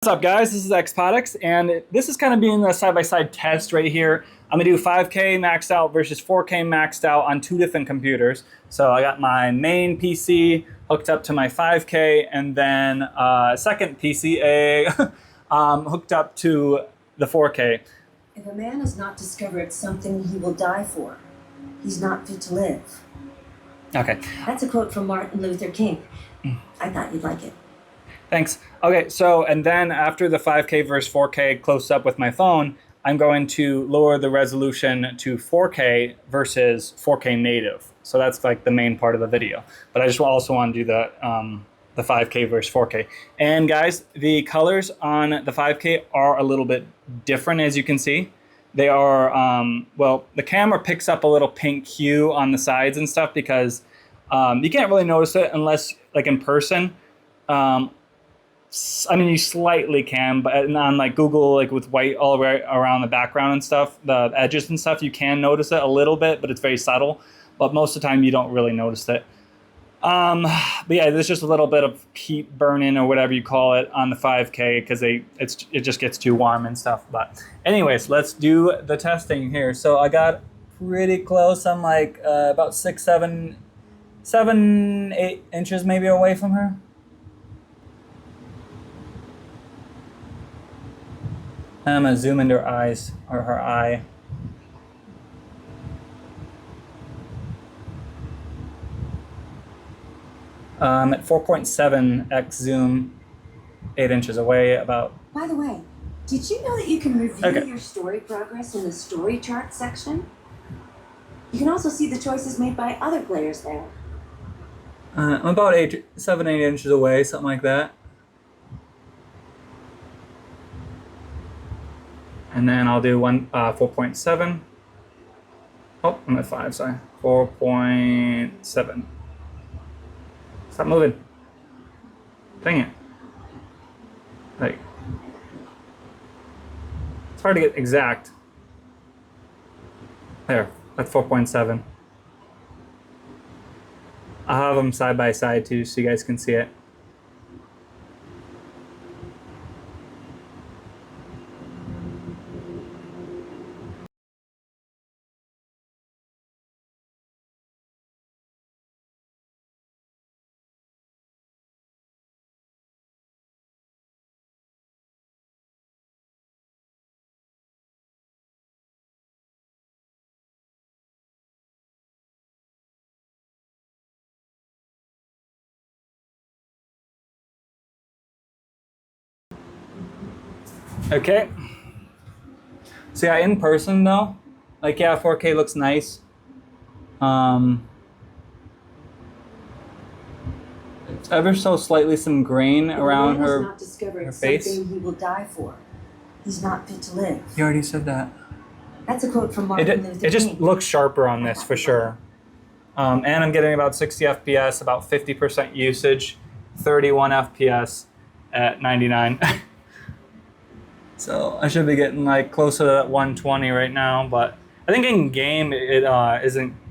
What's up, guys? This is Xpotix, and this is kind of being a side-by-side test right here. I'm gonna do 5K maxed out versus 4K maxed out on two different computers. So I got my main PC hooked up to my 5K, and then second PC hooked up to the 4K. If a man has not discovered something he will die for, he's not fit to live. Okay. That's a quote from Martin Luther King. I thought you'd like it. Thanks. Okay, so and then after the 5K versus 4K close up with my phone, I'm going to lower the resolution to 4K versus 4K native. So that's like the main part of the video. But I just also want to do the 5K versus 4K. And guys, the colors on the 5K are a little bit different, as you can see. They are, well, the camera picks up a little pink hue on the sides and stuff because you can't really notice it unless like in person. I mean, you slightly can, but on like Google, like with white all around the background and stuff, the edges and stuff, you can notice it a little bit, but it's very subtle. But most of the time, you don't really notice it. But yeah, there's just a little bit of heat burning or whatever you call it on the 5K because it just gets too warm and stuff. But anyways, let's do the testing here. So I got pretty close. I'm like about 6, 7, 8 inches maybe away from her. I'm gonna zoom into her eyes, or her eye. At 4.7x zoom, 8 inches away, about. By the way, did you know that you can review Okay. your story progress in the story chart section? You can also see the choices made by other players there. I'm about 7, 8 inches away, something like that. And then I'll do 4.7. Oh, I'm at 5, sorry. 4.7. Stop moving. Dang it. Like, it's hard to get exact. There, that's 4.7. I'll have them side by side too so you guys can see it. Okay. So yeah, in person though, like yeah, 4K looks nice. It's ever so slightly some grain around If a man has her. not discovered her face. something he will die for, he's not fit to live. You already said that. That's a quote from Martin Luther King. It just looks sharper on this for sure. And I'm getting about 60 FPS, about 50% usage, 31 FPS at 99. So I should be getting like closer to that 120 right now, but I think in game it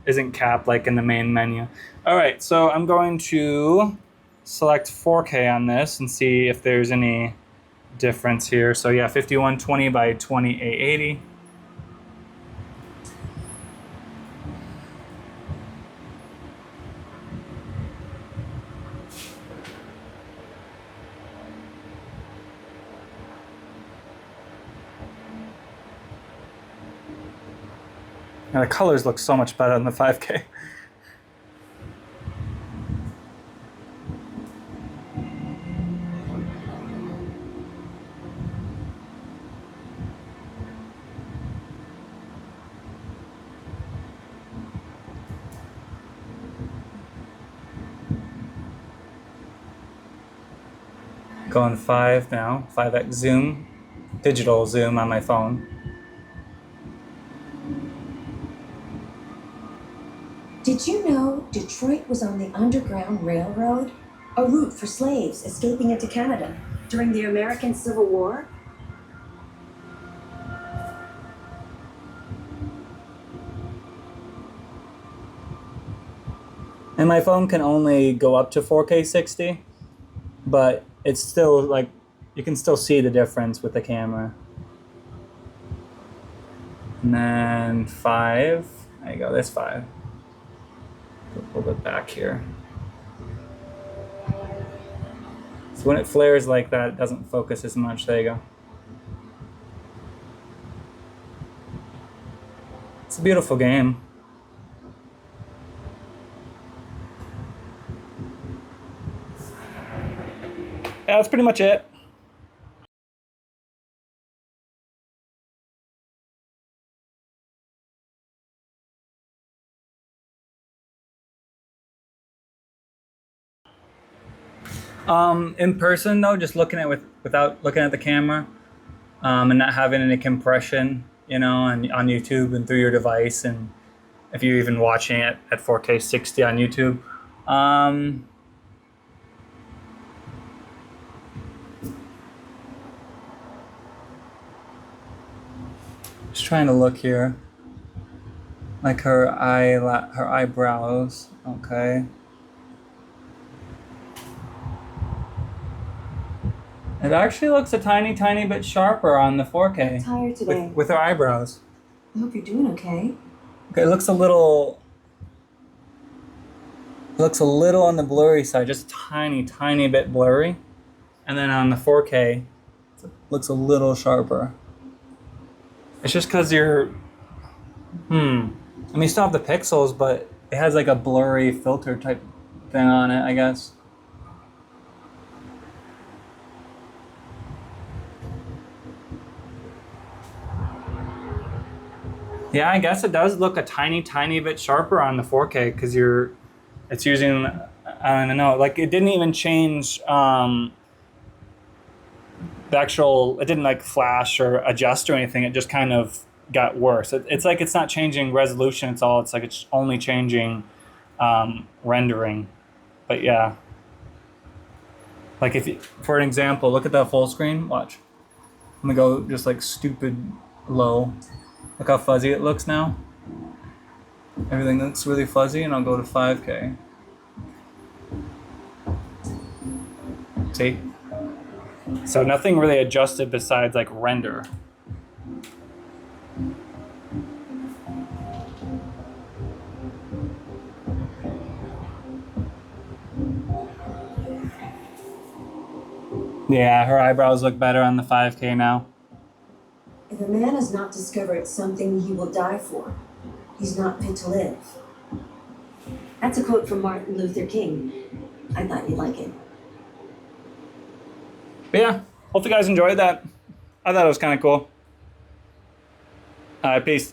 isn't capped like in the main menu. All right, so I'm going to select 4K on this and see if there's any difference here. So yeah, 5120 by 2880. Now the colors look so much better on the 5K. Going 5 now, 5x zoom, digital zoom on my phone. Did you know Detroit was on the Underground Railroad? A route for slaves escaping into Canada during the American Civil War? And my phone can only go up to 4K 60, but it's still like you can still see the difference with the camera. And then 5. There you go. There's 5. A little bit back here. So when it flares like that, it doesn't focus as much. There you go. It's a beautiful game. Yeah, that's pretty much it. In person though, just looking at without looking at the camera, and not having any compression, you know, on YouTube and through your device, and if you're even watching it at 4K 60 on YouTube. Just trying to look here, like her eyebrows. Okay. It actually looks a tiny bit sharper on the 4K Tired today. with her eyebrows. I hope you're doing okay. Okay, it looks a little on the blurry side, just tiny bit blurry. And then on the 4K, it looks a little sharper. It's just because you're, I mean, you still have the pixels, but it has like a blurry filter type thing on it, I guess. Yeah, I guess it does look a tiny bit sharper on the 4K because it's using, I don't know, like it didn't even change the actual, it didn't like flash or adjust or anything. It just kind of got worse. It's like it's not changing resolution at all. It's like it's only changing rendering. But yeah. Like if you, for an example, look at the full screen, watch. I'm gonna go just like stupid low. Look how fuzzy it looks now. Everything looks really fuzzy, and I'll go to 5K. See? So nothing really adjusted besides like render. Yeah, her eyebrows look better on the 5K now. If a man has not discovered something he will die for, he's not fit to live. That's a quote from Martin Luther King. I thought you'd like it. But yeah, hope you guys enjoyed that. I thought it was kind of cool. All right, peace.